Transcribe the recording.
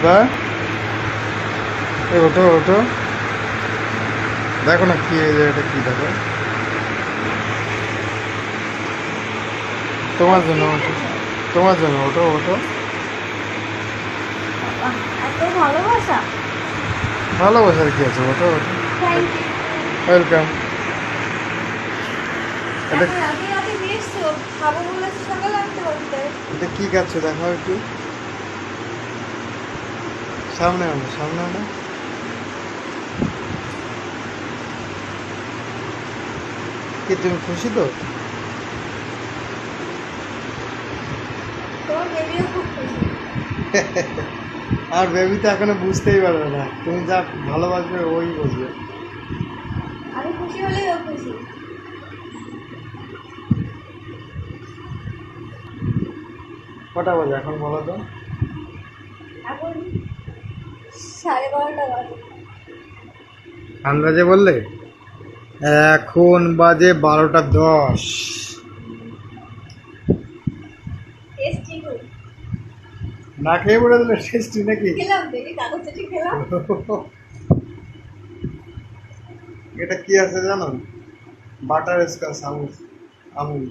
বা এই ওঠো ওঠো, দেখো না কি এই যে এটা কি দেখো, তোমার জন্য ওঠো, তোমার জন্য ওঠো ওঠো। এত ভালোবাসা। ভালোবাসার কি আছে, ওঠো ওঠো। Thank you. ওয়েলকাম। এটা এখন রাতে রাতে নিয়ে এসছো, খাবো বলেছি সকালে আনতে বলতে। এটা কি খাচ্ছ দেখাও একটু, সামনে আনো সামনে আনো। কি তুমি খুশি তো? তোমার বেবিও খুব খুশি। আর বেবি তো এখনো বুঝতেই পারবে না, তুমি যা ভালোবাসবে ওই বুঝবে। আমি খুশি হলেই ও খুশি। কটা বাজে এখন বলো তো? এখন 12:30 বাজে। আন্দাজে বললে? এখন বাজে 12টা 10। টেস্টি খুব। না খেয়ে বলে দিলে টেস্টি নাকি? খেলাম দেখি কাগজ চেটে খেলাম। এটা কি আছে জানো? Butter Scotch Amul, Amul.